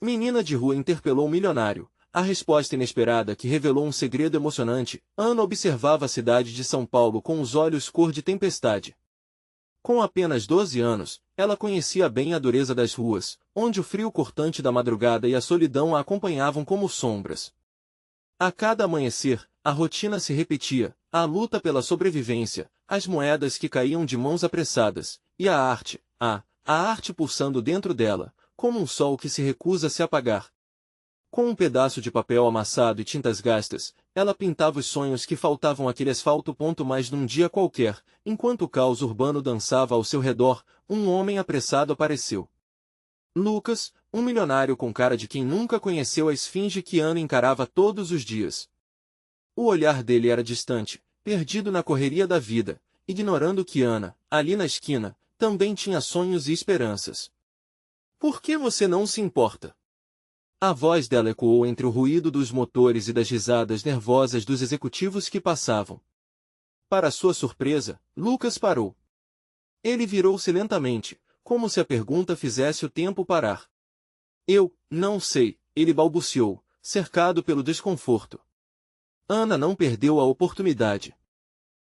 Menina de rua interpelou o milionário. A resposta inesperada que revelou um segredo emocionante. Ana observava a cidade de São Paulo com os olhos cor de tempestade. Com apenas 12 anos, ela conhecia bem a dureza das ruas, onde o frio cortante da madrugada e a solidão a acompanhavam como sombras. A cada amanhecer, a rotina se repetia, a luta pela sobrevivência, as moedas que caíam de mãos apressadas, e a arte pulsando dentro dela, como um sol que se recusa a se apagar. Com um pedaço de papel amassado e tintas gastas, ela pintava os sonhos que faltavam aquele asfalto. Mas num dia qualquer, enquanto o caos urbano dançava ao seu redor, um homem apressado apareceu. Lucas, um milionário com cara de quem nunca conheceu a esfinge que Ana encarava todos os dias. O olhar dele era distante, perdido na correria da vida, ignorando que Ana, ali na esquina, também tinha sonhos e esperanças. Por que você não se importa? A voz dela ecoou entre o ruído dos motores e das risadas nervosas dos executivos que passavam. Para sua surpresa, Lucas parou. Ele virou-se lentamente, como se a pergunta fizesse o tempo parar. Eu, não sei, ele balbuciou, cercado pelo desconforto. Ana não perdeu a oportunidade.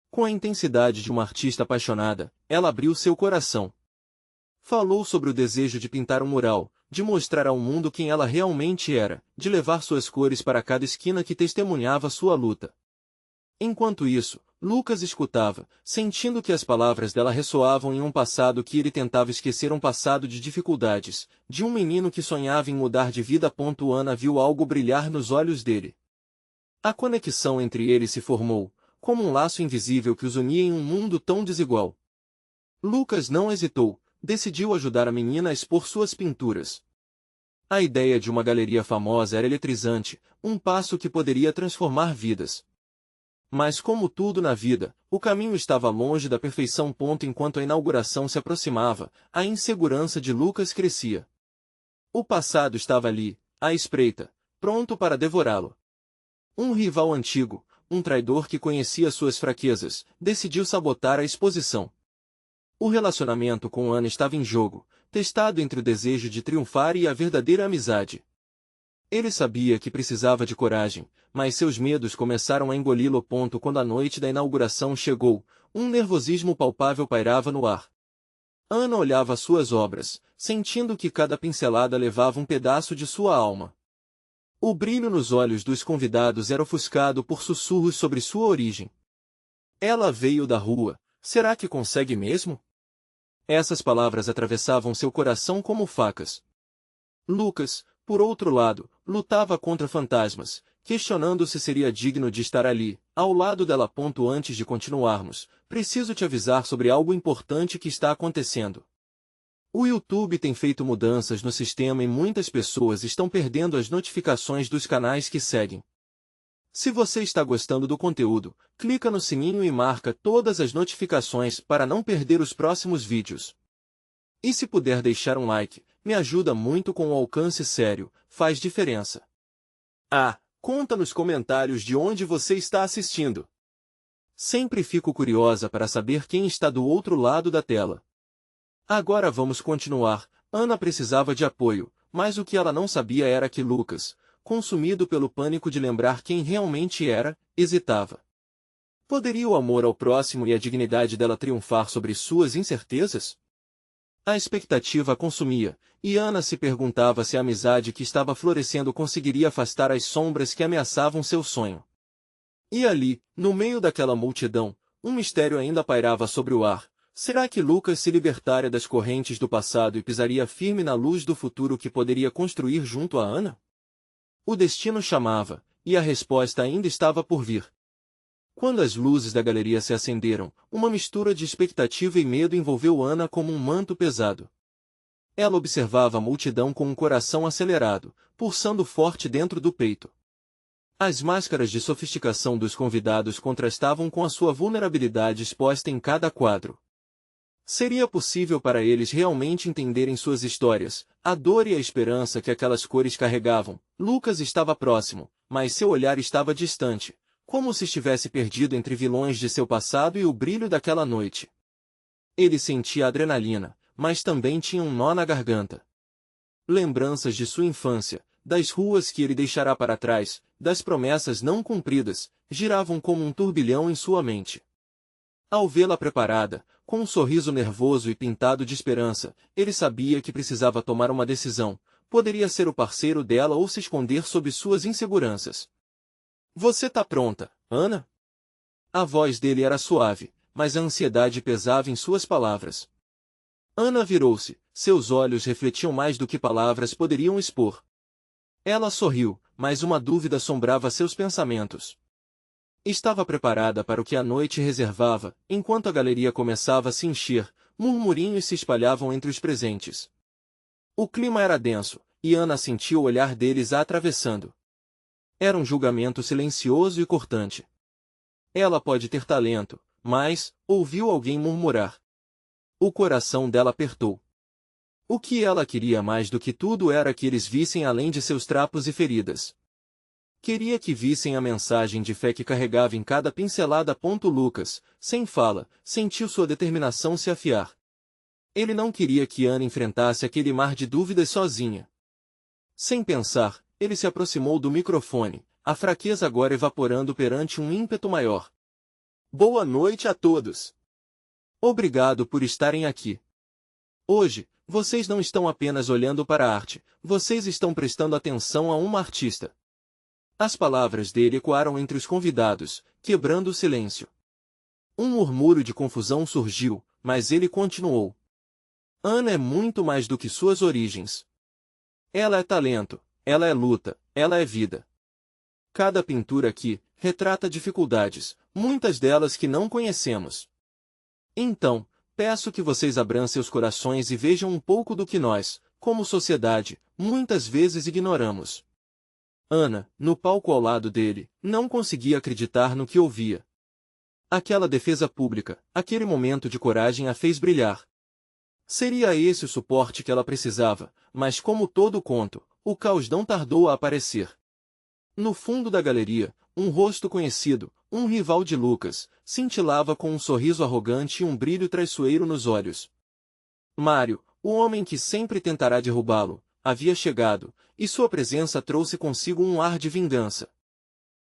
Com a intensidade de uma artista apaixonada, ela abriu seu coração. Falou sobre o desejo de pintar um mural, de mostrar ao mundo quem ela realmente era, de levar suas cores para cada esquina que testemunhava sua luta. Enquanto isso, Lucas escutava, sentindo que as palavras dela ressoavam em um passado que ele tentava esquecer, um passado de dificuldades, de um menino que sonhava em mudar de vida. Ana viu algo brilhar nos olhos dele. A conexão entre eles se formou, como um laço invisível que os unia em um mundo tão desigual. Lucas não hesitou. Decidiu ajudar a menina a expor suas pinturas. A ideia de uma galeria famosa era eletrizante, um passo que poderia transformar vidas. Mas como tudo na vida, o caminho estava longe da perfeição. Enquanto a inauguração se aproximava, a insegurança de Lucas crescia. O passado estava ali, à espreita, pronto para devorá-lo. Um rival antigo, um traidor que conhecia suas fraquezas, decidiu sabotar a exposição. O relacionamento com Ana estava em jogo, testado entre o desejo de triunfar e a verdadeira amizade. Ele sabia que precisava de coragem, mas seus medos começaram a engoli-lo. Quando a noite da inauguração chegou, um nervosismo palpável pairava no ar. Ana olhava suas obras, sentindo que cada pincelada levava um pedaço de sua alma. O brilho nos olhos dos convidados era ofuscado por sussurros sobre sua origem. Ela veio da rua, será que consegue mesmo? Essas palavras atravessavam seu coração como facas. Lucas, por outro lado, lutava contra fantasmas, questionando se seria digno de estar ali, ao lado dela. Antes de continuarmos, preciso te avisar sobre algo importante que está acontecendo. O YouTube tem feito mudanças no sistema e muitas pessoas estão perdendo as notificações dos canais que seguem. Se você está gostando do conteúdo, clica no sininho e marca todas as notificações para não perder os próximos vídeos. E se puder deixar um like, me ajuda muito com o alcance. Sério, faz diferença. Conta nos comentários de onde você está assistindo. Sempre fico curiosa para saber quem está do outro lado da tela. Agora vamos continuar. Ana precisava de apoio, mas o que ela não sabia era que Lucas, consumido pelo pânico de lembrar quem realmente era, hesitava. Poderia o amor ao próximo e a dignidade dela triunfar sobre suas incertezas? A expectativa a consumia, e Ana se perguntava se a amizade que estava florescendo conseguiria afastar as sombras que ameaçavam seu sonho. E ali, no meio daquela multidão, um mistério ainda pairava sobre o ar. Será que Lucas se libertaria das correntes do passado e pisaria firme na luz do futuro que poderia construir junto a Ana? O destino chamava, e a resposta ainda estava por vir. Quando as luzes da galeria se acenderam, uma mistura de expectativa e medo envolveu Ana como um manto pesado. Ela observava a multidão com um coração acelerado, pulsando forte dentro do peito. As máscaras de sofisticação dos convidados contrastavam com a sua vulnerabilidade exposta em cada quadro. Seria possível para eles realmente entenderem suas histórias, a dor e a esperança que aquelas cores carregavam? Lucas estava próximo, mas seu olhar estava distante, como se estivesse perdido entre vilões de seu passado e o brilho daquela noite. Ele sentia adrenalina, mas também tinha um nó na garganta. lembranças de sua infância, das ruas que ele deixará para trás, das promessas não cumpridas, giravam como um turbilhão em sua mente. Ao vê-la preparada, com um sorriso nervoso e pintado de esperança, ele sabia que precisava tomar uma decisão. Poderia ser o parceiro dela ou se esconder sob suas inseguranças. Você tá pronta, Ana? A voz dele era suave, mas a ansiedade pesava em suas palavras. Ana virou-se, seus olhos refletiam mais do que palavras poderiam expor. Ela sorriu, mas uma dúvida assombrava seus pensamentos. Estava preparada para o que a noite reservava, enquanto a galeria começava a se encher, murmurinhos se espalhavam entre os presentes. O clima era denso, e Ana sentiu o olhar deles a atravessando. Era um julgamento silencioso e cortante. Ela pode ter talento, mas, ouviu alguém murmurar. O coração dela apertou. O que ela queria mais do que tudo era que eles vissem além de seus trapos e feridas. Queria que vissem a mensagem de fé que carregava em cada pincelada. Lucas, sem fala, sentiu sua determinação se afiar. Ele não queria que Ana enfrentasse aquele mar de dúvidas sozinha. Sem pensar, ele se aproximou do microfone, a fraqueza agora evaporando perante um ímpeto maior. Boa noite a todos. Obrigado por estarem aqui. Hoje, vocês não estão apenas olhando para a arte, vocês estão prestando atenção a uma artista. As palavras dele ecoaram entre os convidados, quebrando o silêncio. Um murmúrio de confusão surgiu, mas ele continuou. Ana é muito mais do que suas origens. Ela é talento, ela é luta, ela é vida. Cada pintura aqui retrata dificuldades, muitas delas que não conhecemos. Então, peço que vocês abram seus corações e vejam um pouco do que nós, como sociedade, muitas vezes ignoramos. Ana, no palco ao lado dele, não conseguia acreditar no que ouvia. Aquela defesa pública, aquele momento de coragem a fez brilhar. Seria esse o suporte que ela precisava, mas como todo conto, o caos não tardou a aparecer. No fundo da galeria, um rosto conhecido, um rival de Lucas, cintilava com um sorriso arrogante e um brilho traiçoeiro nos olhos. Mário, o homem que sempre tentará derrubá-lo, havia chegado, e sua presença trouxe consigo um ar de vingança.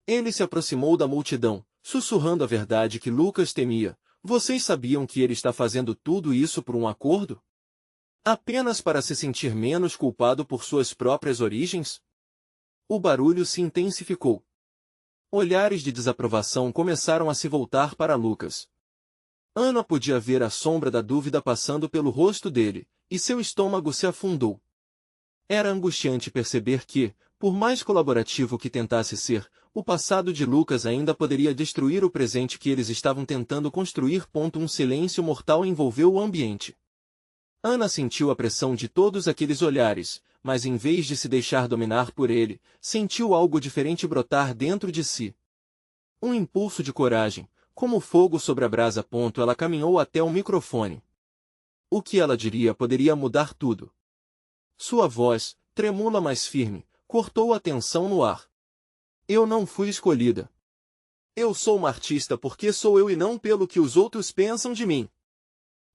Ele se aproximou da multidão, sussurrando a verdade que Lucas temia. Vocês sabiam que ele está fazendo tudo isso por um acordo? Apenas para se sentir menos culpado por suas próprias origens? O barulho se intensificou. Olhares de desaprovação começaram a se voltar para Lucas. Ana podia ver a sombra da dúvida passando pelo rosto dele, e seu estômago se afundou. Era angustiante perceber que, por mais colaborativo que tentasse ser, o passado de Lucas ainda poderia destruir o presente que eles estavam tentando construir. Um silêncio mortal envolveu o ambiente. Ana sentiu a pressão de todos aqueles olhares, mas em vez de se deixar dominar por ele, sentiu algo diferente brotar dentro de si. Um impulso de coragem, como fogo sobre a brasa. Ela caminhou até o microfone. O que ela diria poderia mudar tudo. Sua voz, trêmula mas firme, cortou a tensão no ar. Eu não fui escolhida. Eu sou uma artista porque sou eu e não pelo que os outros pensam de mim.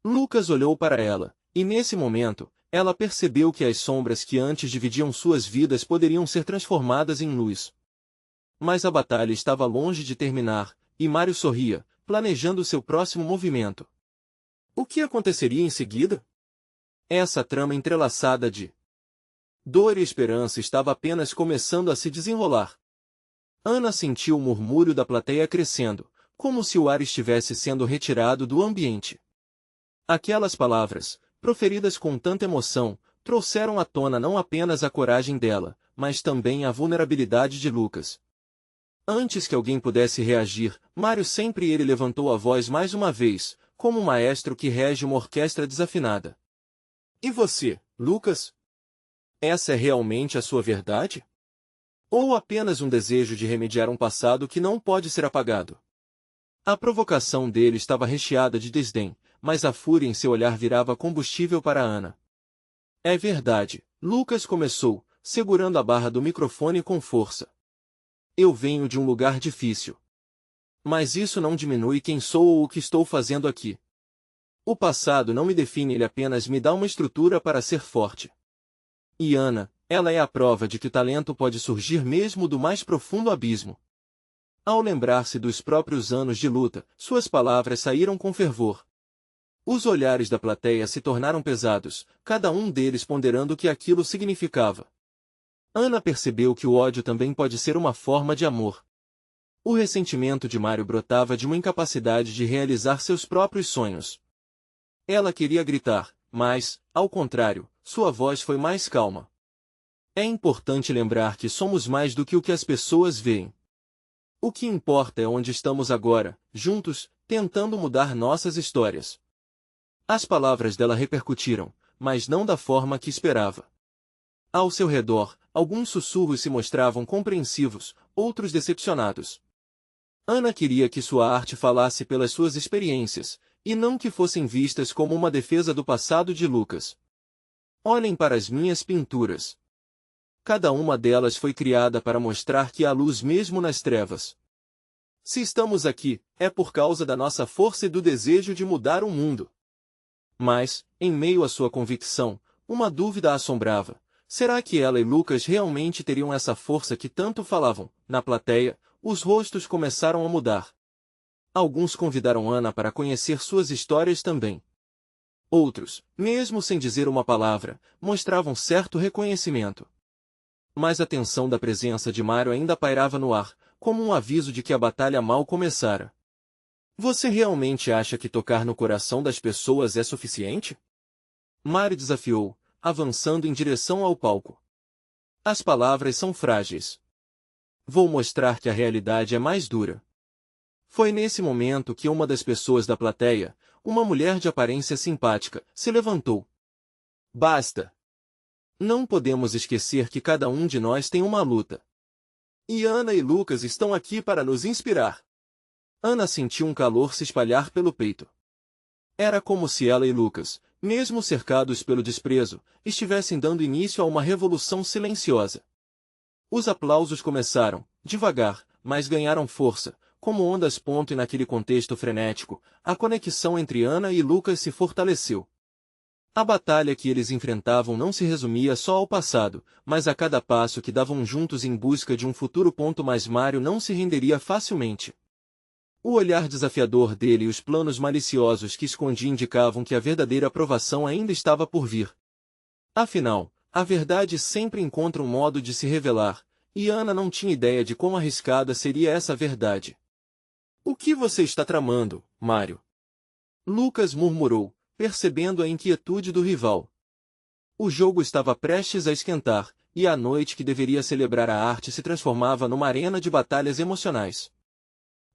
Lucas olhou para ela, e nesse momento, ela percebeu que as sombras que antes dividiam suas vidas poderiam ser transformadas em luz. Mas a batalha estava longe de terminar, e Mário sorria, planejando seu próximo movimento. O que aconteceria em seguida? Essa trama entrelaçada de dor e esperança estava apenas começando a se desenrolar. Ana sentiu o murmúrio da plateia crescendo, como se o ar estivesse sendo retirado do ambiente. Aquelas palavras, proferidas com tanta emoção, trouxeram à tona não apenas a coragem dela, mas também a vulnerabilidade de Lucas. Antes que alguém pudesse reagir, Mário sempre ele levantou a voz mais uma vez, como um maestro que rege uma orquestra desafinada. E você, Lucas? Essa é realmente a sua verdade? Ou apenas um desejo de remediar um passado que não pode ser apagado? A provocação dele estava recheada de desdém, mas a fúria em seu olhar virava combustível para Ana. É verdade, Lucas começou, segurando a barra do microfone com força. Eu venho de um lugar difícil. Mas isso não diminui quem sou ou o que estou fazendo aqui. O passado não me define, ele apenas me dá uma estrutura para ser forte. E Ana, ela é a prova de que o talento pode surgir mesmo do mais profundo abismo. Ao lembrar-se dos próprios anos de luta, suas palavras saíram com fervor. Os olhares da plateia se tornaram pesados, cada um deles ponderando o que aquilo significava. Ana percebeu que o ódio também pode ser uma forma de amor. O ressentimento de Mário brotava de uma incapacidade de realizar seus próprios sonhos. Ela queria gritar, mas, ao contrário, sua voz foi mais calma. É importante lembrar que somos mais do que o que as pessoas veem. O que importa é onde estamos agora, juntos, tentando mudar nossas histórias. As palavras dela repercutiram, mas não da forma que esperava. Ao seu redor, alguns sussurros se mostravam compreensivos, outros decepcionados. Ana queria que sua arte falasse pelas suas experiências, e não que fossem vistas como uma defesa do passado de Lucas. Olhem para as minhas pinturas. Cada uma delas foi criada para mostrar que há luz mesmo nas trevas. Se estamos aqui, é por causa da nossa força e do desejo de mudar o mundo. Mas, em meio à sua convicção, uma dúvida a assombrava. Será que ela e Lucas realmente teriam essa força que tanto falavam? Na plateia, os rostos começaram a mudar. Alguns convidaram Ana para conhecer suas histórias também. Outros, mesmo sem dizer uma palavra, mostravam certo reconhecimento. Mas a tensão da presença de Mário ainda pairava no ar, como um aviso de que a batalha mal começara. Você realmente acha que tocar no coração das pessoas é suficiente? Mário desafiou, avançando em direção ao palco. As palavras são frágeis. Vou mostrar que a realidade é mais dura. Foi nesse momento que uma das pessoas da plateia, uma mulher de aparência simpática, se levantou. Basta! Não podemos esquecer que cada um de nós tem uma luta. E Ana e Lucas estão aqui para nos inspirar. Ana sentiu um calor se espalhar pelo peito. Era como se ela e Lucas, mesmo cercados pelo desprezo, estivessem dando início a uma revolução silenciosa. Os aplausos começaram, devagar, mas ganharam força, como ondas ponto e naquele contexto frenético, a conexão entre Ana e Lucas se fortaleceu. A batalha que eles enfrentavam não se resumia só ao passado, mas a cada passo que davam juntos em busca de um futuro. Mas Mário não se renderia facilmente. O olhar desafiador dele e os planos maliciosos que escondia indicavam que a verdadeira aprovação ainda estava por vir. Afinal, a verdade sempre encontra um modo de se revelar, e Ana não tinha ideia de quão arriscada seria essa verdade. O que você está tramando, Mário? Lucas murmurou, percebendo a inquietude do rival. O jogo estava prestes a esquentar, e a noite que deveria celebrar a arte se transformava numa arena de batalhas emocionais.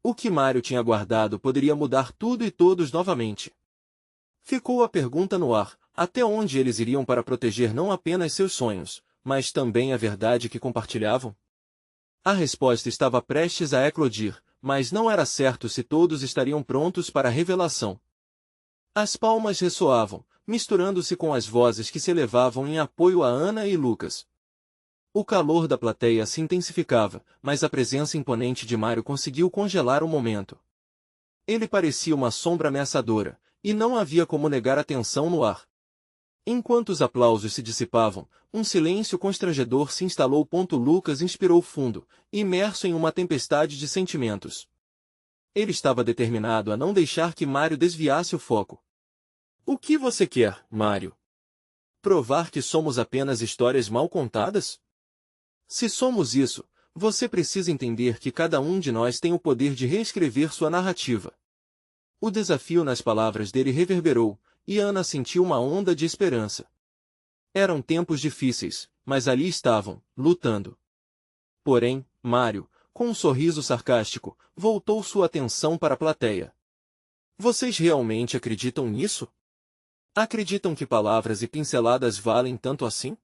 O que Mário tinha guardado poderia mudar tudo e todos novamente. Ficou a pergunta no ar, até onde eles iriam para proteger não apenas seus sonhos, mas também a verdade que compartilhavam? A resposta estava prestes a eclodir, mas não era certo se todos estariam prontos para a revelação. As palmas ressoavam, misturando-se com as vozes que se elevavam em apoio a Ana e Lucas. O calor da plateia se intensificava, mas a presença imponente de Mário conseguiu congelar o momento. Ele parecia uma sombra ameaçadora, e não havia como negar a tensão no ar. Enquanto os aplausos se dissipavam, um silêncio constrangedor se instalou. Lucas inspirou fundo, imerso em uma tempestade de sentimentos. Ele estava determinado a não deixar que Mário desviasse o foco. O que você quer, Mário? Provar que somos apenas histórias mal contadas? Se somos isso, você precisa entender que cada um de nós tem o poder de reescrever sua narrativa. O desafio nas palavras dele reverberou, e Ana sentiu uma onda de esperança. Eram tempos difíceis, mas ali estavam, lutando. Porém, Mário, com um sorriso sarcástico, voltou sua atenção para a plateia. Vocês realmente acreditam nisso? Acreditam que palavras e pinceladas valem tanto assim?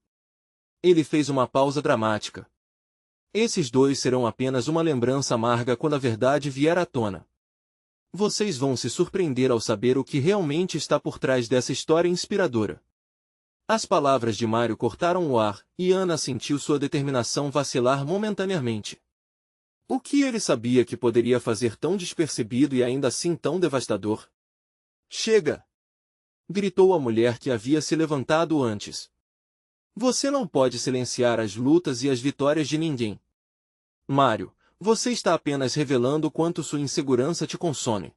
Ele fez uma pausa dramática. Esses dois serão apenas uma lembrança amarga quando a verdade vier à tona. Vocês vão se surpreender ao saber o que realmente está por trás dessa história inspiradora. As palavras de Mário cortaram o ar, e Ana sentiu sua determinação vacilar momentaneamente. O que ele sabia que poderia fazer tão despercebido e ainda assim tão devastador? Chega! Gritou a mulher que havia se levantado antes. Você não pode silenciar as lutas e as vitórias de ninguém. Mário, você está apenas revelando quanto sua insegurança te consome.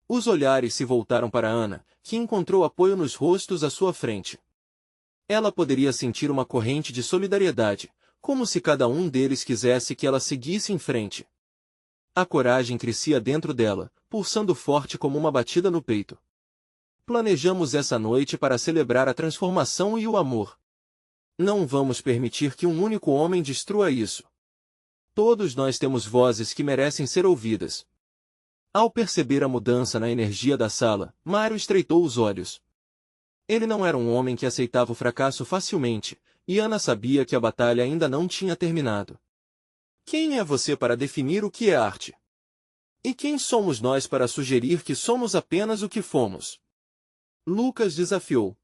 Os olhares se voltaram para Ana, que encontrou apoio nos rostos à sua frente. Ela poderia sentir uma corrente de solidariedade, como se cada um deles quisesse que ela seguisse em frente. A coragem crescia dentro dela, pulsando forte como uma batida no peito. Planejamos essa noite para celebrar a transformação e o amor. Não vamos permitir que um único homem destrua isso. Todos nós temos vozes que merecem ser ouvidas. Ao perceber a mudança na energia da sala, Mário estreitou os olhos. Ele não era um homem que aceitava o fracasso facilmente, e Ana sabia que a batalha ainda não tinha terminado. Quem é você para definir o que é arte? E quem somos nós para sugerir que somos apenas o que fomos? Lucas desafiou.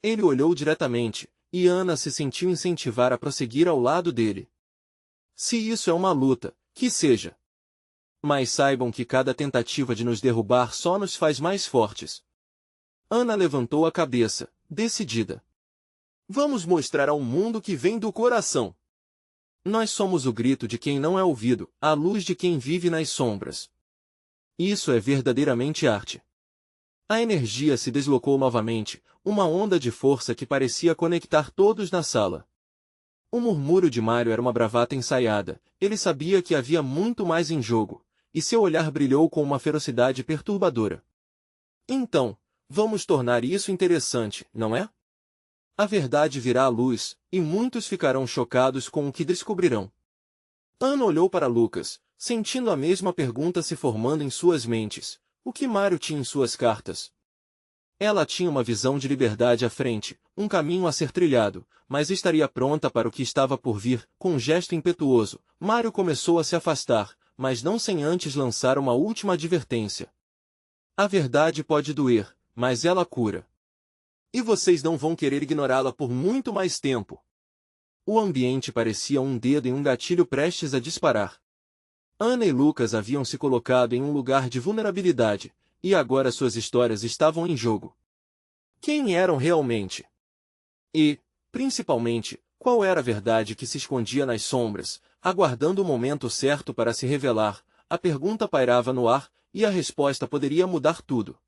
Ele olhou diretamente, e Ana se sentiu incentivar a prosseguir ao lado dele. Se isso é uma luta, que seja. Mas saibam que cada tentativa de nos derrubar só nos faz mais fortes. Ana levantou a cabeça, decidida. Vamos mostrar ao mundo que vem do coração. Nós somos o grito de quem não é ouvido, a luz de quem vive nas sombras. Isso é verdadeiramente arte. A energia se deslocou novamente, uma onda de força que parecia conectar todos na sala. O murmúrio de Mário era uma bravata ensaiada, ele sabia que havia muito mais em jogo, e seu olhar brilhou com uma ferocidade perturbadora. Então, vamos tornar isso interessante, não é? A verdade virá à luz, e muitos ficarão chocados com o que descobrirão. Ana olhou para Lucas, sentindo a mesma pergunta se formando em suas mentes. O que Mário tinha em suas cartas? Ela tinha uma visão de liberdade à frente, um caminho a ser trilhado, mas estaria pronta para o que estava por vir. Com um gesto impetuoso, Mário começou a se afastar, mas não sem antes lançar uma última advertência. A verdade pode doer, mas ela cura. E vocês não vão querer ignorá-la por muito mais tempo. O ambiente parecia um dedo em um gatilho prestes a disparar. Ana e Lucas haviam se colocado em um lugar de vulnerabilidade, e agora suas histórias estavam em jogo. Quem eram realmente? E, principalmente, qual era a verdade que se escondia nas sombras, aguardando o momento certo para se revelar? A pergunta pairava no ar, e a resposta poderia mudar tudo.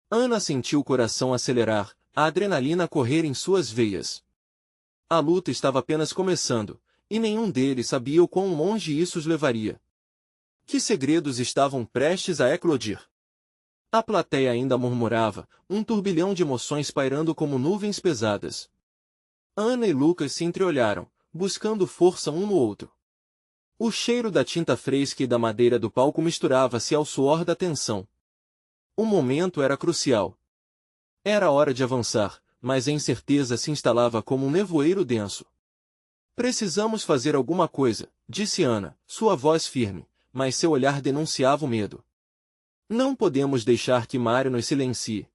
Ana sentiu o coração acelerar, a adrenalina correr em suas veias. A luta estava apenas começando, e nenhum deles sabia o quão longe isso os levaria. Que segredos estavam prestes a eclodir? A plateia ainda murmurava, um turbilhão de emoções pairando como nuvens pesadas. Ana e Lucas se entreolharam, buscando força um no outro. O cheiro da tinta fresca e da madeira do palco misturava-se ao suor da tensão. O momento era crucial. Era hora de avançar, mas a incerteza se instalava como um nevoeiro denso. Precisamos fazer alguma coisa, disse Ana, sua voz firme, mas seu olhar denunciava o medo. Não podemos deixar que Mário nos silencie.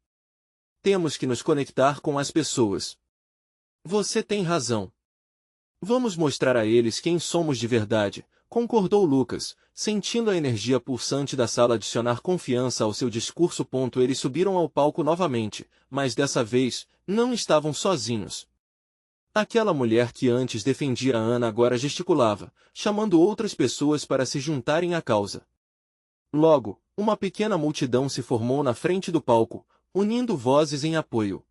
Temos que nos conectar com as pessoas. Você tem razão. Vamos mostrar a eles quem somos de verdade, concordou Lucas, sentindo a energia pulsante da sala adicionar confiança ao seu discurso. Eles subiram ao palco novamente, mas dessa vez, não estavam sozinhos. Aquela mulher que antes defendia a Ana agora gesticulava, chamando outras pessoas para se juntarem à causa. Logo, uma pequena multidão se formou na frente do palco, unindo vozes em apoio.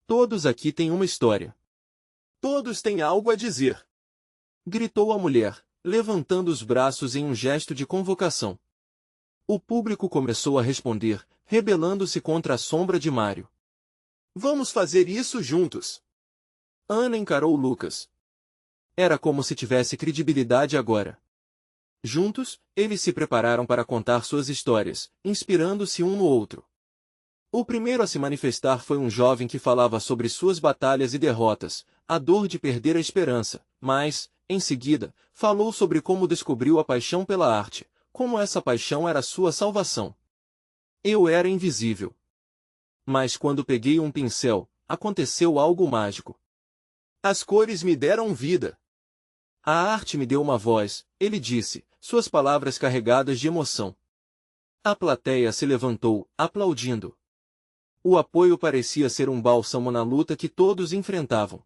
Todos aqui têm uma história. Todos têm algo a dizer. Gritou a mulher, levantando os braços em um gesto de convocação. O público começou a responder, rebelando-se contra a sombra de Mário. Vamos fazer isso juntos. Ana encarou Lucas. Era como se tivesse credibilidade agora. Juntos, eles se prepararam para contar suas histórias, inspirando-se um no outro. O primeiro a se manifestar foi um jovem que falava sobre suas batalhas e derrotas, a dor de perder a esperança, mas, em seguida, falou sobre como descobriu a paixão pela arte, como essa paixão era sua salvação. Eu era invisível. Mas quando peguei um pincel, aconteceu algo mágico. As cores me deram vida. A arte me deu uma voz, ele disse, suas palavras carregadas de emoção. A plateia se levantou, aplaudindo. O apoio parecia ser um bálsamo na luta que todos enfrentavam.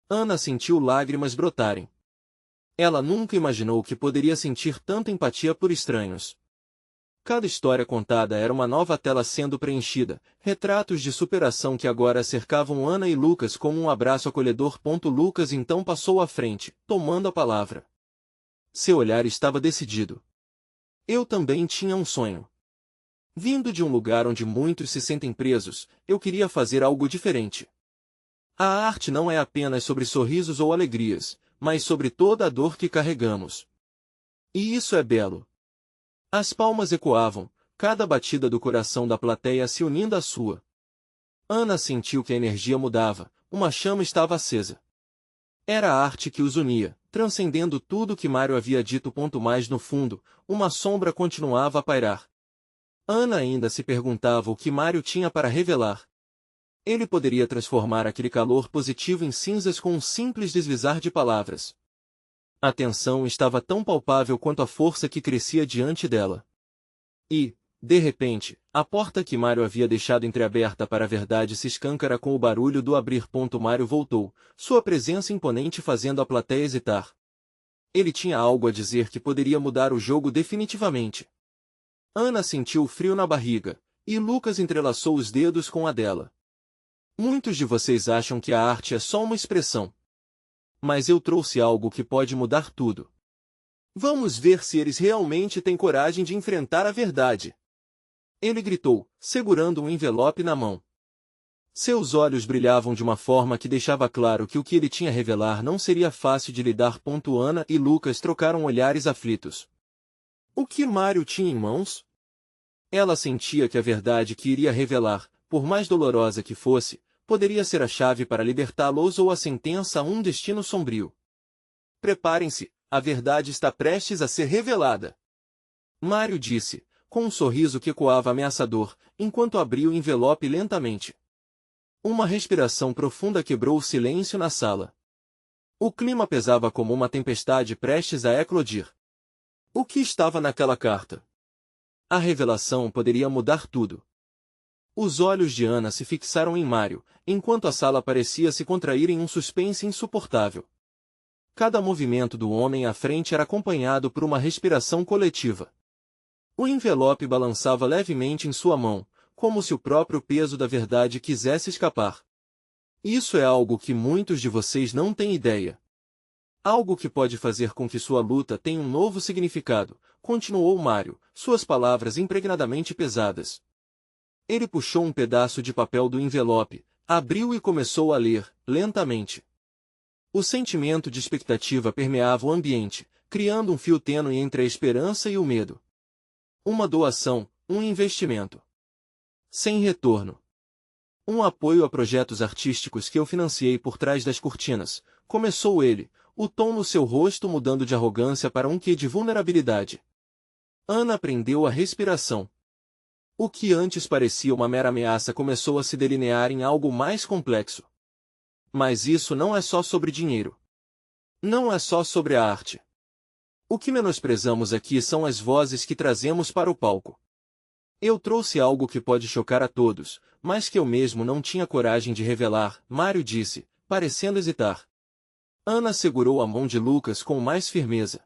Ana sentiu lágrimas brotarem. Ela nunca imaginou que poderia sentir tanta empatia por estranhos. Cada história contada era uma nova tela sendo preenchida, retratos de superação que agora cercavam Ana e Lucas como um abraço acolhedor. Lucas então passou à frente, tomando a palavra. Seu olhar estava decidido. Eu também tinha um sonho. Vindo de um lugar onde muitos se sentem presos, eu queria fazer algo diferente. A arte não é apenas sobre sorrisos ou alegrias, mas sobre toda a dor que carregamos. E isso é belo. As palmas ecoavam, cada batida do coração da plateia se unindo à sua. Ana sentiu que a energia mudava, uma chama estava acesa. Era a arte que os unia, transcendendo tudo que Mário havia dito. Mais no fundo, uma sombra continuava a pairar. Ana ainda se perguntava o que Mário tinha para revelar. Ele poderia transformar aquele calor positivo em cinzas com um simples deslizar de palavras. A tensão estava tão palpável quanto a força que crescia diante dela. E, de repente, a porta que Mário havia deixado entreaberta para a verdade se escâncara com o barulho do abrir. Mário voltou, sua presença imponente fazendo a plateia hesitar. Ele tinha algo a dizer que poderia mudar o jogo definitivamente. Ana sentiu frio na barriga, e Lucas entrelaçou os dedos com a dela. Muitos de vocês acham que a arte é só uma expressão. Mas eu trouxe algo que pode mudar tudo. Vamos ver se eles realmente têm coragem de enfrentar a verdade. Ele gritou, segurando um envelope na mão. Seus olhos brilhavam de uma forma que deixava claro que o que ele tinha a revelar não seria fácil de lidar. Ana e Lucas trocaram olhares aflitos. O que Mário tinha em mãos? Ela sentia que a verdade que iria revelar, por mais dolorosa que fosse, poderia ser a chave para libertá-los ou a sentença a um destino sombrio. Preparem-se, a verdade está prestes a ser revelada. Mário disse, com um sorriso que ecoava ameaçador, enquanto abria o envelope lentamente. Uma respiração profunda quebrou o silêncio na sala. O clima pesava como uma tempestade prestes a eclodir. O que estava naquela carta? A revelação poderia mudar tudo. Os olhos de Ana se fixaram em Mário, enquanto a sala parecia se contrair em um suspense insuportável. Cada movimento do homem à frente era acompanhado por uma respiração coletiva. O envelope balançava levemente em sua mão, como se o próprio peso da verdade quisesse escapar. Isso é algo que muitos de vocês não têm ideia. Algo que pode fazer com que sua luta tenha um novo significado, continuou Mário, suas palavras impregnadamente pesadas. Ele puxou um pedaço de papel do envelope, abriu e começou a ler, lentamente. O sentimento de expectativa permeava o ambiente, criando um fio tênue entre a esperança e o medo. Uma doação, um investimento. Sem retorno. Um apoio a projetos artísticos que eu financiei por trás das cortinas, começou ele, o tom no seu rosto mudando de arrogância para um quê de vulnerabilidade. Ana prendeu a respiração. O que antes parecia uma mera ameaça começou a se delinear em algo mais complexo. Mas isso não é só sobre dinheiro. Não é só sobre a arte. O que menosprezamos aqui são as vozes que trazemos para o palco. Eu trouxe algo que pode chocar a todos, mas que eu mesmo não tinha coragem de revelar, Mário disse, parecendo hesitar. Ana segurou a mão de Lucas com mais firmeza.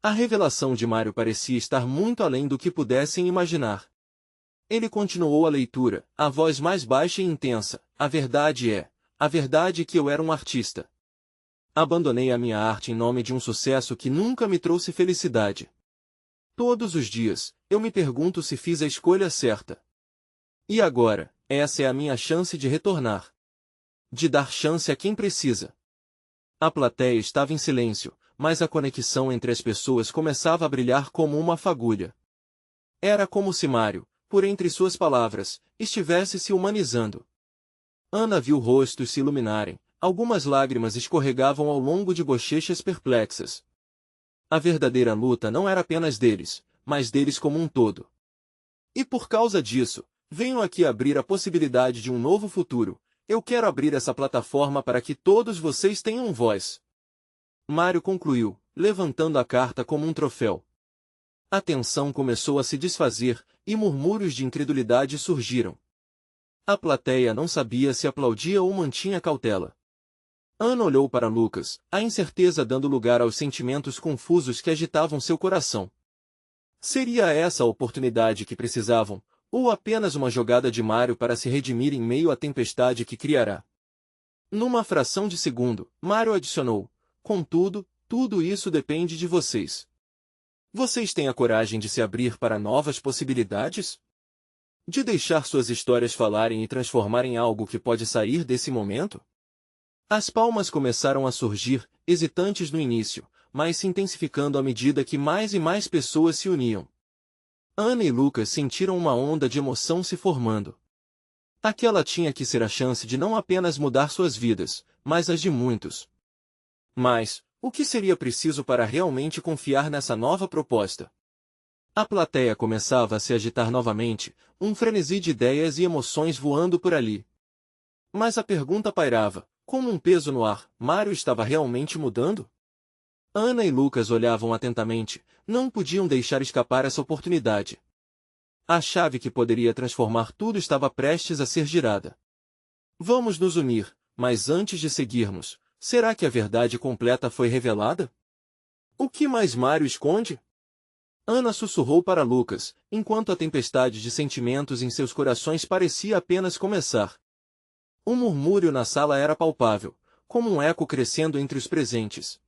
A revelação de Mário parecia estar muito além do que pudessem imaginar. Ele continuou a leitura, a voz mais baixa e intensa. A verdade é que eu era um artista. Abandonei a minha arte em nome de um sucesso que nunca me trouxe felicidade. Todos os dias, eu me pergunto se fiz a escolha certa. E agora, essa é a minha chance de retornar. De dar chance a quem precisa. A plateia estava em silêncio, mas a conexão entre as pessoas começava a brilhar como uma fagulha. Era como se Mário, por entre suas palavras, estivesse se humanizando. Ana viu rostos se iluminarem, algumas lágrimas escorregavam ao longo de bochechas perplexas. A verdadeira luta não era apenas deles, mas deles como um todo. E por causa disso, venho aqui abrir a possibilidade de um novo futuro. Eu quero abrir essa plataforma para que todos vocês tenham voz. Mário concluiu, levantando a carta como um troféu. A tensão começou a se desfazer, e murmúrios de incredulidade surgiram. A plateia não sabia se aplaudia ou mantinha cautela. Ana olhou para Lucas, a incerteza dando lugar aos sentimentos confusos que agitavam seu coração. Seria essa a oportunidade que precisavam, ou apenas uma jogada de Mário para se redimir em meio à tempestade que criará? Numa fração de segundo, Mário adicionou: contudo, tudo isso depende de vocês. Vocês têm a coragem de se abrir para novas possibilidades? De deixar suas histórias falarem e transformarem algo que pode sair desse momento? As palmas começaram a surgir, hesitantes no início, mas se intensificando à medida que mais e mais pessoas se uniam. Ana e Lucas sentiram uma onda de emoção se formando. Aquela tinha que ser a chance de não apenas mudar suas vidas, mas as de muitos. Mas, o que seria preciso para realmente confiar nessa nova proposta? A plateia começava a se agitar novamente, um frenesi de ideias e emoções voando por ali. Mas a pergunta pairava, como um peso no ar: Mário estava realmente mudando? Ana e Lucas olhavam atentamente, não podiam deixar escapar essa oportunidade. A chave que poderia transformar tudo estava prestes a ser girada. Vamos nos unir, mas antes de seguirmos, será que a verdade completa foi revelada? O que mais Mário esconde? Ana sussurrou para Lucas, enquanto a tempestade de sentimentos em seus corações parecia apenas começar. Um murmúrio na sala era palpável, como um eco crescendo entre os presentes.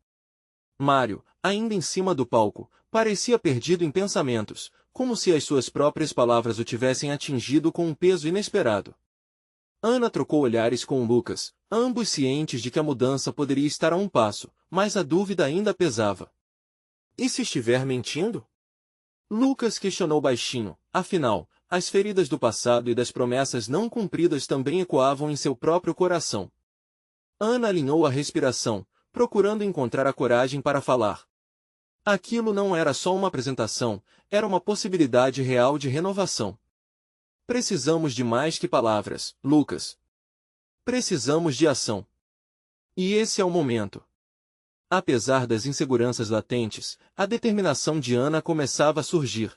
Mário, ainda em cima do palco, parecia perdido em pensamentos, como se as suas próprias palavras o tivessem atingido com um peso inesperado. Ana trocou olhares com Lucas, ambos cientes de que a mudança poderia estar a um passo, mas a dúvida ainda pesava. E se estiver mentindo? Lucas questionou baixinho, afinal, as feridas do passado e das promessas não cumpridas também ecoavam em seu próprio coração. Ana alinhou a respiração, procurando encontrar a coragem para falar. Aquilo não era só uma apresentação, era uma possibilidade real de renovação. Precisamos de mais que palavras, Lucas. Precisamos de ação. E esse é o momento. Apesar das inseguranças latentes, a determinação de Ana começava a surgir.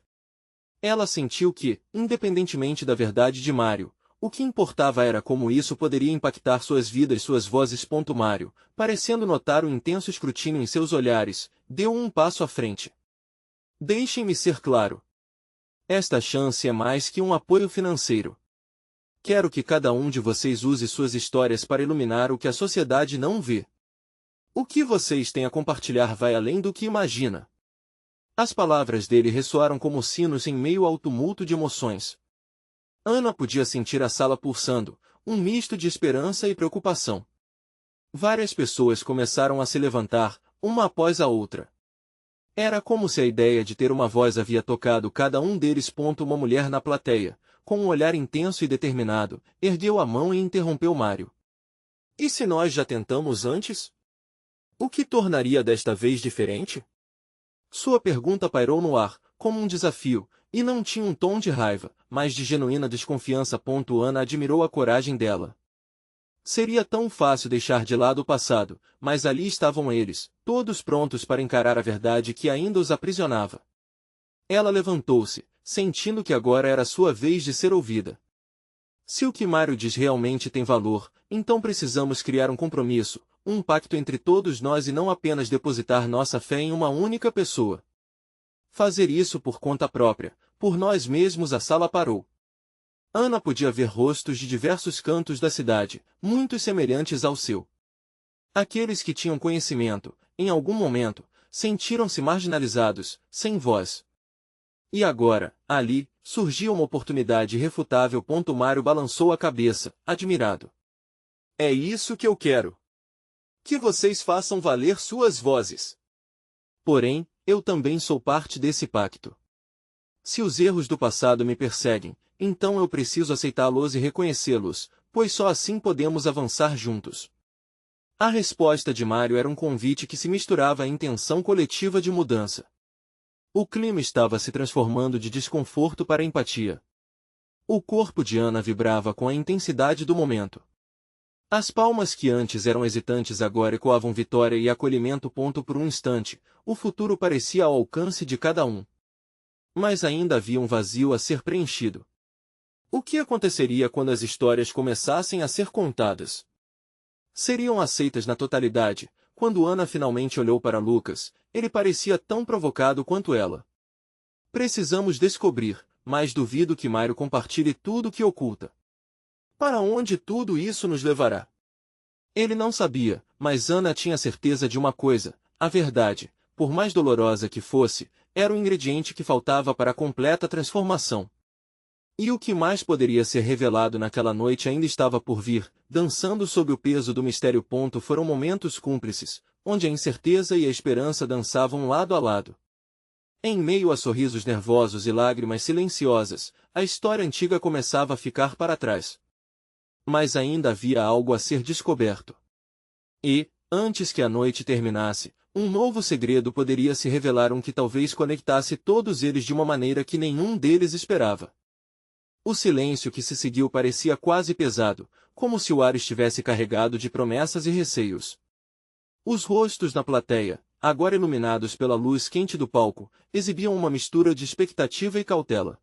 Ela sentiu que, independentemente da verdade de Mário, o que importava era como isso poderia impactar suas vidas, suas vozes. Mário, parecendo notar o intenso escrutínio em seus olhares, deu um passo à frente. Deixem-me ser claro. Esta chance é mais que um apoio financeiro. Quero que cada um de vocês use suas histórias para iluminar o que a sociedade não vê. O que vocês têm a compartilhar vai além do que imagina. As palavras dele ressoaram como sinos em meio ao tumulto de emoções. Ana podia sentir a sala pulsando, um misto de esperança e preocupação. Várias pessoas começaram a se levantar, uma após a outra. Era como se a ideia de ter uma voz havia tocado cada um deles. Uma mulher na plateia, com um olhar intenso e determinado, ergueu a mão e interrompeu Mário. E se nós já tentamos antes? O que tornaria desta vez diferente? Sua pergunta pairou no ar, como um desafio, e não tinha um tom de raiva, mas de genuína desconfiança. Ana admirou a coragem dela. Seria tão fácil deixar de lado o passado, mas ali estavam eles, todos prontos para encarar a verdade que ainda os aprisionava. Ela levantou-se, sentindo que agora era sua vez de ser ouvida. Se o que Mário diz realmente tem valor, então precisamos criar um compromisso, um pacto entre todos nós e não apenas depositar nossa fé em uma única pessoa. Fazer isso por conta própria, por nós mesmos. A sala parou. Ana podia ver rostos de diversos cantos da cidade, muitos semelhantes ao seu. Aqueles que tinham conhecimento, em algum momento, sentiram-se marginalizados, sem voz. E agora, ali, surgia uma oportunidade irrefutável. Mário balançou a cabeça, admirado. É isso que eu quero. Que vocês façam valer suas vozes. Porém, eu também sou parte desse pacto. Se os erros do passado me perseguem, então eu preciso aceitá-los e reconhecê-los, pois só assim podemos avançar juntos. A resposta de Mário era um convite que se misturava à intenção coletiva de mudança. O clima estava se transformando de desconforto para empatia. O corpo de Ana vibrava com a intensidade do momento. As palmas que antes eram hesitantes agora ecoavam vitória e acolhimento. Por um instante, o futuro parecia ao alcance de cada um. Mas ainda havia um vazio a ser preenchido. O que aconteceria quando as histórias começassem a ser contadas? seriam aceitas na totalidade. Quando Ana finalmente olhou para Lucas, ele parecia tão provocado quanto ela. Precisamos descobrir, mas duvido que Mário compartilhe tudo o que oculta. Para onde tudo isso nos levará? Ele não sabia, mas Ana tinha certeza de uma coisa: a verdade, por mais dolorosa que fosse, era o ingrediente que faltava para a completa transformação. E o que mais poderia ser revelado naquela noite ainda estava por vir. Dançando sob o peso do mistério. Foram momentos cúmplices, onde a incerteza e a esperança dançavam lado a lado. Em meio a sorrisos nervosos e lágrimas silenciosas, a história antiga começava a ficar para trás. Mas ainda havia algo a ser descoberto. E, antes que a noite terminasse, um novo segredo poderia se revelar, que talvez conectasse todos eles de uma maneira que nenhum deles esperava. O silêncio que se seguiu parecia quase pesado, como se o ar estivesse carregado de promessas e receios. Os rostos na plateia, agora iluminados pela luz quente do palco, exibiam uma mistura de expectativa e cautela.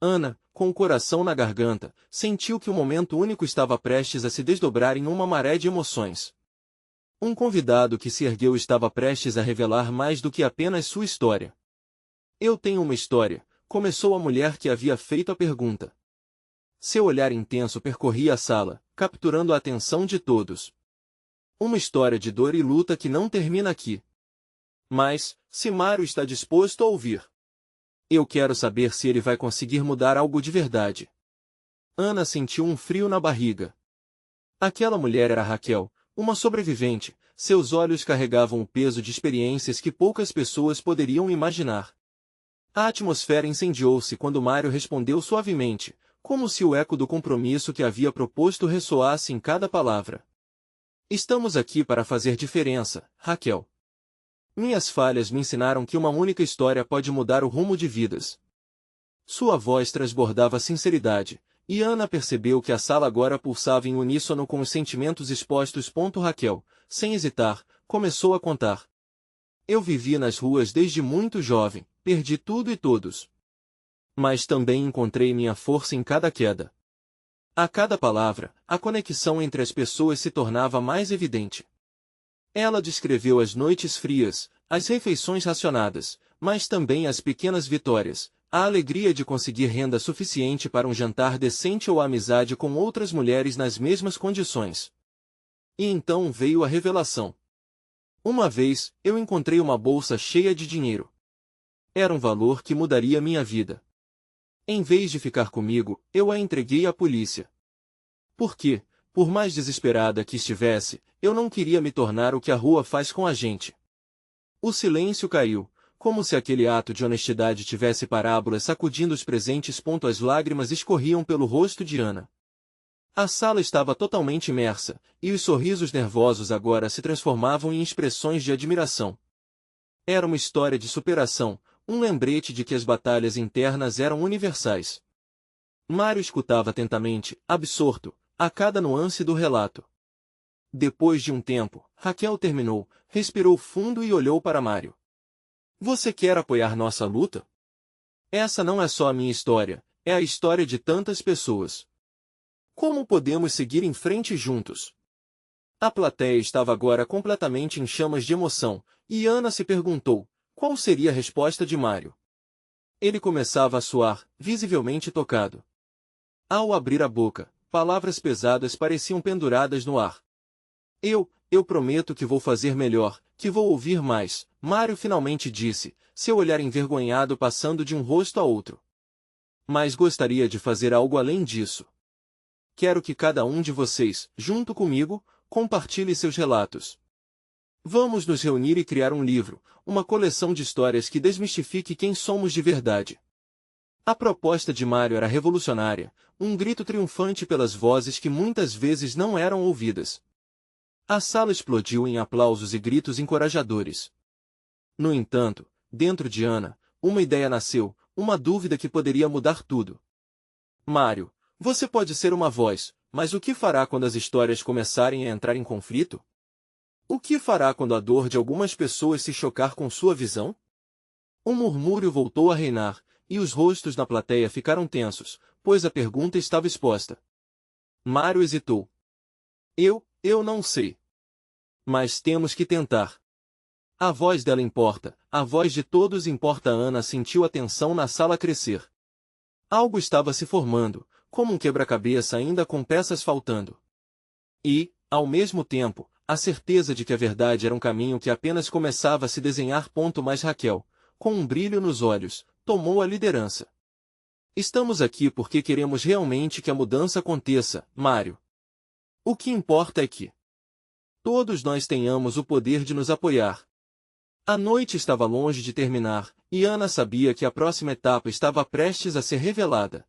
Ana, com o coração na garganta, sentiu que o momento único estava prestes a se desdobrar em uma maré de emoções. Um convidado que se ergueu estava prestes a revelar mais do que apenas sua história. Eu tenho uma história, começou a mulher que havia feito a pergunta. Seu olhar intenso percorria a sala, capturando a atenção de todos. Uma história de dor e luta que não termina aqui. Mas, se Mário está disposto a ouvir, eu quero saber se ele vai conseguir mudar algo de verdade. Ana sentiu um frio na barriga. Aquela mulher era Raquel, uma sobrevivente. Seus olhos carregavam o peso de experiências que poucas pessoas poderiam imaginar. A atmosfera incendiou-se quando Mário respondeu suavemente, como se o eco do compromisso que havia proposto ressoasse em cada palavra. Estamos aqui para fazer diferença, Raquel. Minhas falhas me ensinaram que uma única história pode mudar o rumo de vidas. Sua voz transbordava sinceridade, e Ana percebeu que a sala agora pulsava em uníssono com os sentimentos expostos. Raquel, sem hesitar, começou a contar. Eu vivi nas ruas desde muito jovem, perdi tudo e todos. Mas também encontrei minha força em cada queda. A cada palavra, a conexão entre as pessoas se tornava mais evidente. Ela descreveu as noites frias, as refeições racionadas, mas também as pequenas vitórias, a alegria de conseguir renda suficiente para um jantar decente ou a amizade com outras mulheres nas mesmas condições. E então veio a revelação. Uma vez, eu encontrei uma bolsa cheia de dinheiro. Era um valor que mudaria minha vida. Em vez de ficar comigo, eu a entreguei à polícia. Porque, por mais desesperada que estivesse, eu não queria me tornar o que a rua faz com a gente. O silêncio caiu, como se aquele ato de honestidade tivesse parábolas sacudindo os presentes. As lágrimas escorriam pelo rosto de Ana. A sala estava totalmente imersa, e os sorrisos nervosos agora se transformavam em expressões de admiração. Era uma história de superação, um lembrete de que as batalhas internas eram universais. Mário escutava atentamente, absorto, a cada nuance do relato. Depois de um tempo, Raquel terminou, respirou fundo e olhou para Mário. Você quer apoiar nossa luta? Essa não é só a minha história, é a história de tantas pessoas. Como podemos seguir em frente juntos? A plateia estava agora completamente em chamas de emoção, e Ana se perguntou, qual seria a resposta de Mário? Ele começava a suar, visivelmente tocado. Ao abrir a boca, palavras pesadas pareciam penduradas no ar. Eu prometo que vou fazer melhor, que vou ouvir mais, Mário finalmente disse, seu olhar envergonhado passando de um rosto a outro. Mas gostaria de fazer algo além disso. Quero que cada um de vocês, junto comigo, compartilhe seus relatos. Vamos nos reunir e criar um livro, uma coleção de histórias que desmistifique quem somos de verdade. A proposta de Mário era revolucionária, um grito triunfante pelas vozes que muitas vezes não eram ouvidas. A sala explodiu em aplausos e gritos encorajadores. No entanto, dentro de Ana, uma ideia nasceu, uma dúvida que poderia mudar tudo. Mário, você pode ser uma voz, mas o que fará quando as histórias começarem a entrar em conflito? O que fará quando a dor de algumas pessoas se chocar com sua visão? Um murmúrio voltou a reinar, e os rostos na plateia ficaram tensos, pois a pergunta estava exposta. Mário hesitou. Eu não sei. Mas temos que tentar. A voz dela importa, a voz de todos importa. Ana sentiu a tensão na sala crescer. Algo estava se formando, como um quebra-cabeça ainda com peças faltando. E, ao mesmo tempo, a certeza de que a verdade era um caminho que apenas começava a se desenhar. Mas Raquel, com um brilho nos olhos, tomou a liderança. Estamos aqui porque queremos realmente que a mudança aconteça, Mário. O que importa é que todos nós tenhamos o poder de nos apoiar. A noite estava longe de terminar, e Ana sabia que a próxima etapa estava prestes a ser revelada.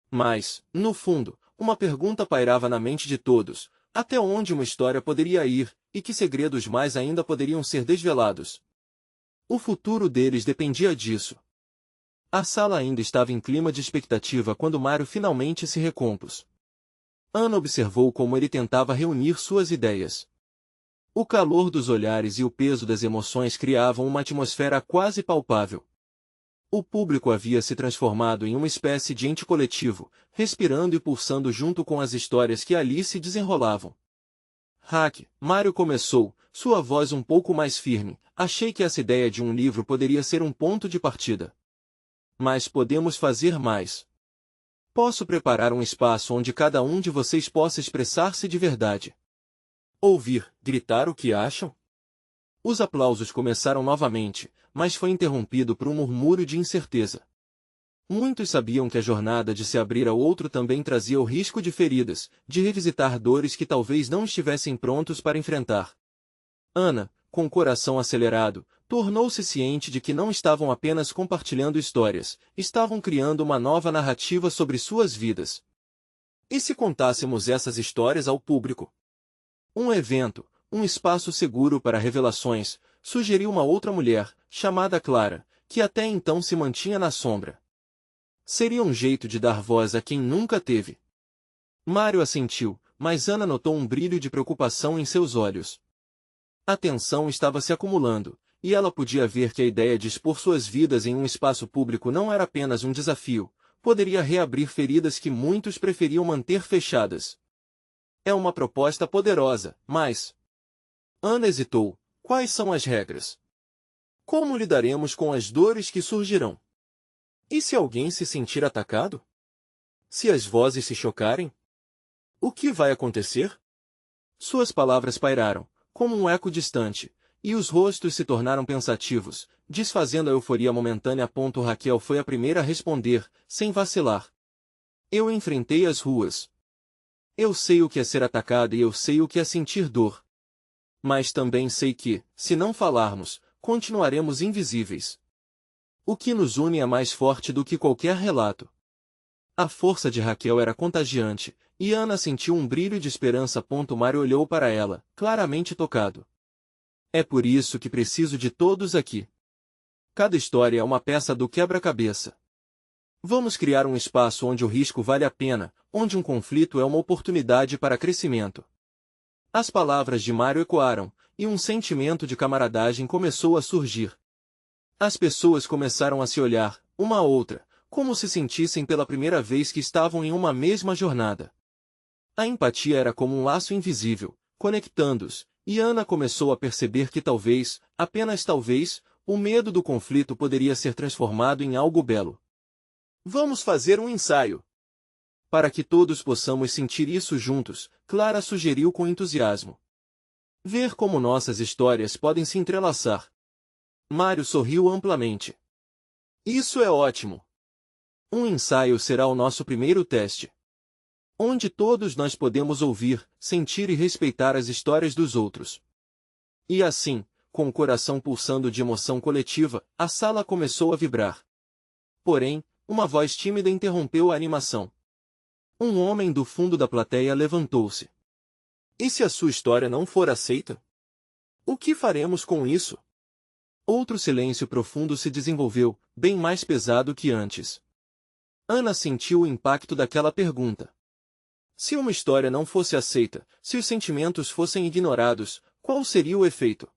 Mas, no fundo, uma pergunta pairava na mente de todos: até onde uma história poderia ir, e que segredos mais ainda poderiam ser desvelados? O futuro deles dependia disso. A sala ainda estava em clima de expectativa quando Mário finalmente se recompôs. Ana observou como ele tentava reunir suas ideias. O calor dos olhares e o peso das emoções criavam uma atmosfera quase palpável. O público havia se transformado em uma espécie de ente coletivo, respirando e pulsando junto com as histórias que ali se desenrolavam. Mário começou, sua voz um pouco mais firme. Achei que essa ideia de um livro poderia ser um ponto de partida. Mas podemos fazer mais. Posso preparar um espaço onde cada um de vocês possa expressar-se de verdade. Ouvir, gritar o que acham? Os aplausos começaram novamente, mas foi interrompido por um murmúrio de incerteza. Muitos sabiam que a jornada de se abrir ao outro também trazia o risco de feridas, de revisitar dores que talvez não estivessem prontos para enfrentar. Ana, com o coração acelerado, tornou-se ciente de que não estavam apenas compartilhando histórias, estavam criando uma nova narrativa sobre suas vidas. E se contássemos essas histórias ao público? Um evento, um espaço seguro para revelações, sugeriu uma outra mulher, chamada Clara, que até então se mantinha na sombra. Seria um jeito de dar voz a quem nunca teve. Mário assentiu, mas Ana notou um brilho de preocupação em seus olhos. A tensão estava se acumulando, e ela podia ver que a ideia de expor suas vidas em um espaço público não era apenas um desafio, poderia reabrir feridas que muitos preferiam manter fechadas. É uma proposta poderosa, mas... Ana hesitou. Quais são as regras? Como lidaremos com as dores que surgirão? E se alguém se sentir atacado? Se as vozes se chocarem? O que vai acontecer? Suas palavras pairaram, como um eco distante, e os rostos se tornaram pensativos, desfazendo a euforia momentânea. Raquel foi a primeira a responder, sem vacilar. Eu enfrentei as ruas. Eu sei o que é ser atacada e eu sei o que é sentir dor. Mas também sei que, se não falarmos, continuaremos invisíveis. O que nos une é mais forte do que qualquer relato. A força de Raquel era contagiante, e Ana sentiu um brilho de esperança. Mário olhou para ela, claramente tocado. É por isso que preciso de todos aqui. Cada história é uma peça do quebra-cabeça. Vamos criar um espaço onde o risco vale a pena, onde um conflito é uma oportunidade para crescimento. As palavras de Mário ecoaram, e um sentimento de camaradagem começou a surgir. As pessoas começaram a se olhar, uma a outra, como se sentissem pela primeira vez que estavam em uma mesma jornada. A empatia era como um laço invisível, conectando-os, e Ana começou a perceber que talvez, apenas talvez, o medo do conflito poderia ser transformado em algo belo. Vamos fazer um ensaio. Para que todos possamos sentir isso juntos, Clara sugeriu com entusiasmo. Ver como nossas histórias podem se entrelaçar. Mário sorriu amplamente. Isso é ótimo. Um ensaio será o nosso primeiro teste. Onde todos nós podemos ouvir, sentir e respeitar as histórias dos outros. E assim, com o coração pulsando de emoção coletiva, a sala começou a vibrar. Porém, uma voz tímida interrompeu a animação. Um homem do fundo da plateia levantou-se. E se a sua história não for aceita? O que faremos com isso? Outro silêncio profundo se desenvolveu, bem mais pesado que antes. Ana sentiu o impacto daquela pergunta. Se uma história não fosse aceita, se os sentimentos fossem ignorados, qual seria o efeito?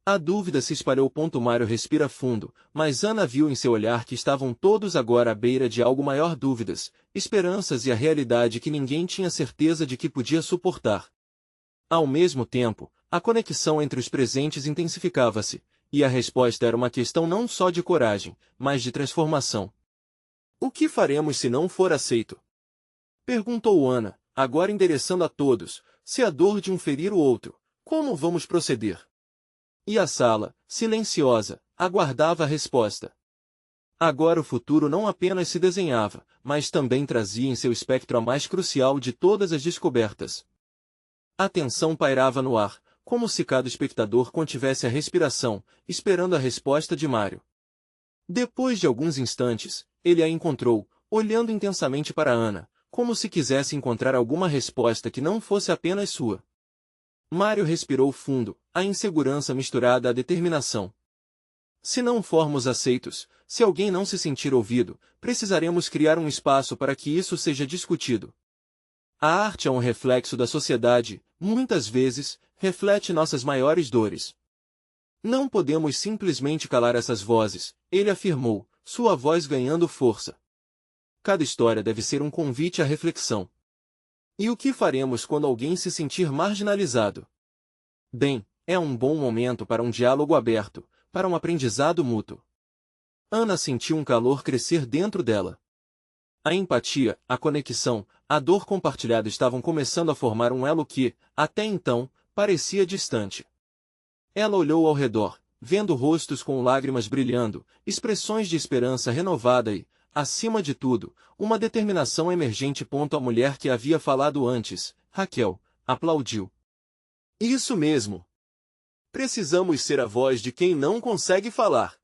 A dúvida se espalhou. Mário respira fundo, mas Ana viu em seu olhar que estavam todos agora à beira de algo maior: dúvidas, esperanças e a realidade que ninguém tinha certeza de que podia suportar. Ao mesmo tempo, a conexão entre os presentes intensificava-se, e a resposta era uma questão não só de coragem, mas de transformação. O que faremos se não for aceito? Perguntou Ana, agora endereçando a todos, se a dor de um ferir o outro, como vamos proceder? E a sala, silenciosa, aguardava a resposta. Agora o futuro não apenas se desenhava, mas também trazia em seu espectro a mais crucial de todas as descobertas. A tensão pairava no ar, como se cada espectador contivesse a respiração, esperando a resposta de Mário. Depois de alguns instantes, ele a encontrou, olhando intensamente para Ana, como se quisesse encontrar alguma resposta que não fosse apenas sua. Mário respirou fundo, a insegurança misturada à determinação. Se não formos aceitos, se alguém não se sentir ouvido, precisaremos criar um espaço para que isso seja discutido. A arte é um reflexo da sociedade, muitas vezes, reflete nossas maiores dores. Não podemos simplesmente calar essas vozes, ele afirmou, sua voz ganhando força. Cada história deve ser um convite à reflexão. E o que faremos quando alguém se sentir marginalizado? Bem, é um bom momento para um diálogo aberto, para um aprendizado mútuo. Ana sentiu um calor crescer dentro dela. A empatia, a conexão, a dor compartilhada estavam começando a formar um elo que, até então, parecia distante. Ela olhou ao redor, vendo rostos com lágrimas brilhando, expressões de esperança renovada e, acima de tudo, uma determinação emergente. A mulher que havia falado antes, Raquel, aplaudiu. Isso mesmo! Precisamos ser a voz de quem não consegue falar.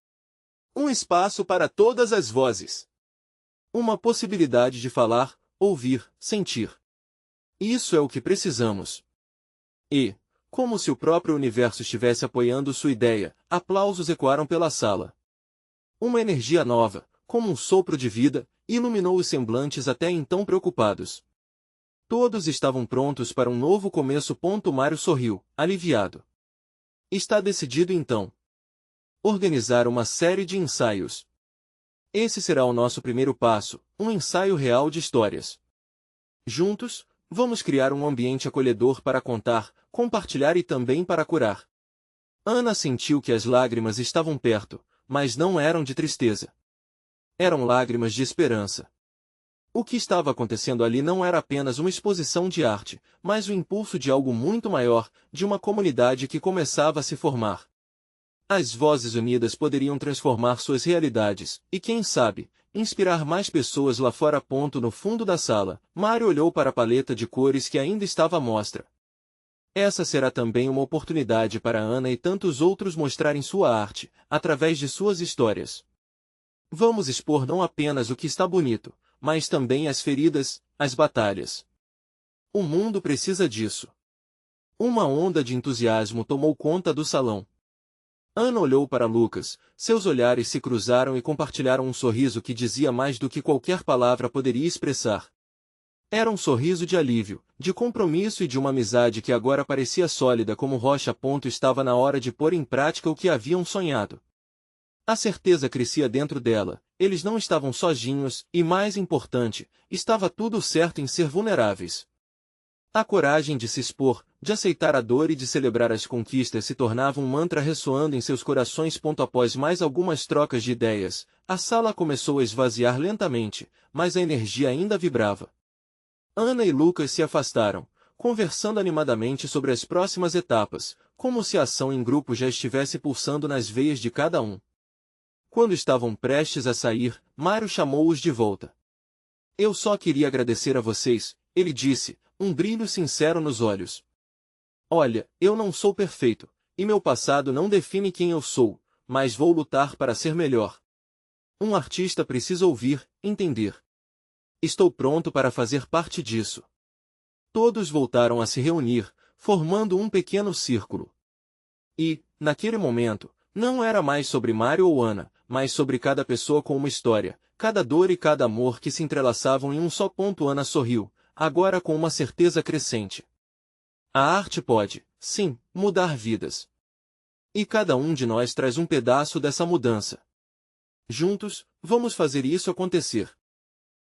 Um espaço para todas as vozes. Uma possibilidade de falar, ouvir, sentir. Isso é o que precisamos. E, como se o próprio universo estivesse apoiando sua ideia, aplausos ecoaram pela sala. Uma energia nova, como um sopro de vida, iluminou os semblantes até então preocupados. Todos estavam prontos para um novo começo. Mário sorriu, aliviado. Está decidido então. Organizar uma série de ensaios. Esse será o nosso primeiro passo, um ensaio real de histórias. Juntos, vamos criar um ambiente acolhedor para contar, compartilhar e também para curar. Ana sentiu que as lágrimas estavam perto, mas não eram de tristeza. Eram lágrimas de esperança. O que estava acontecendo ali não era apenas uma exposição de arte, mas o impulso de algo muito maior, de uma comunidade que começava a se formar. As vozes unidas poderiam transformar suas realidades, e quem sabe, inspirar mais pessoas lá fora. No fundo da sala, Mário olhou para a paleta de cores que ainda estava à mostra. Essa será também uma oportunidade para Ana e tantos outros mostrarem sua arte, através de suas histórias. Vamos expor não apenas o que está bonito, mas também as feridas, as batalhas. O mundo precisa disso. Uma onda de entusiasmo tomou conta do salão. Ana olhou para Lucas, seus olhares se cruzaram e compartilharam um sorriso que dizia mais do que qualquer palavra poderia expressar. Era um sorriso de alívio, de compromisso e de uma amizade que agora parecia sólida como rocha. Estava na hora de pôr em prática o que haviam sonhado. A certeza crescia dentro dela, eles não estavam sozinhos, e mais importante, estava tudo certo em ser vulneráveis. A coragem de se expor, de aceitar a dor e de celebrar as conquistas se tornava um mantra ressoando em seus corações. Após mais algumas trocas de ideias, a sala começou a esvaziar lentamente, mas a energia ainda vibrava. Ana e Lucas se afastaram, conversando animadamente sobre as próximas etapas, como se a ação em grupo já estivesse pulsando nas veias de cada um. Quando estavam prestes a sair, Mário chamou-os de volta. Eu só queria agradecer a vocês, ele disse, um brilho sincero nos olhos. Olha, eu não sou perfeito, e meu passado não define quem eu sou, mas vou lutar para ser melhor. Um artista precisa ouvir, entender. Estou pronto para fazer parte disso. Todos voltaram a se reunir, formando um pequeno círculo. E, naquele momento, não era mais sobre Mário ou Ana, mas sobre cada pessoa com uma história, cada dor e cada amor que se entrelaçavam em um só. Ana sorriu, agora com uma certeza crescente. A arte pode, sim, mudar vidas. E cada um de nós traz um pedaço dessa mudança. Juntos, vamos fazer isso acontecer.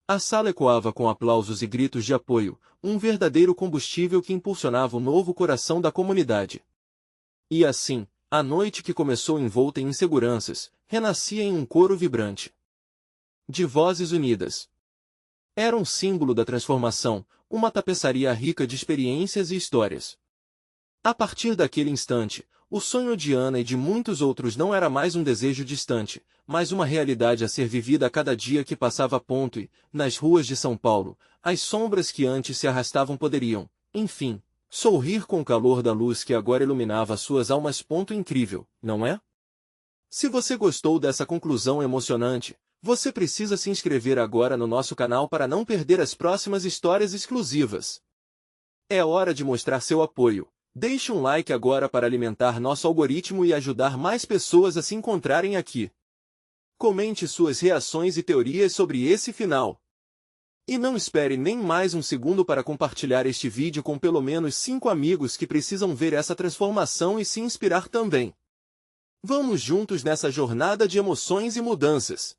A sala ecoava com aplausos e gritos de apoio, um verdadeiro combustível que impulsionava o novo coração da comunidade. E assim, a noite que começou envolta em inseguranças, renascia em um coro vibrante de vozes unidas. Era um símbolo da transformação, uma tapeçaria rica de experiências e histórias. A partir daquele instante, o sonho de Ana e de muitos outros não era mais um desejo distante, mas uma realidade a ser vivida a cada dia que passava ponto e, nas ruas de São Paulo, as sombras que antes se arrastavam poderiam, enfim, sorrir com o calor da luz que agora iluminava suas almas. Ponto incrível, não é? Se você gostou dessa conclusão emocionante, você precisa se inscrever agora no nosso canal para não perder as próximas histórias exclusivas. É hora de mostrar seu apoio. Deixe um like agora para alimentar nosso algoritmo e ajudar mais pessoas a se encontrarem aqui. Comente suas reações e teorias sobre esse final. E não espere nem mais um segundo para compartilhar este vídeo com pelo menos 5 amigos que precisam ver essa transformação e se inspirar também. Vamos juntos nessa jornada de emoções e mudanças.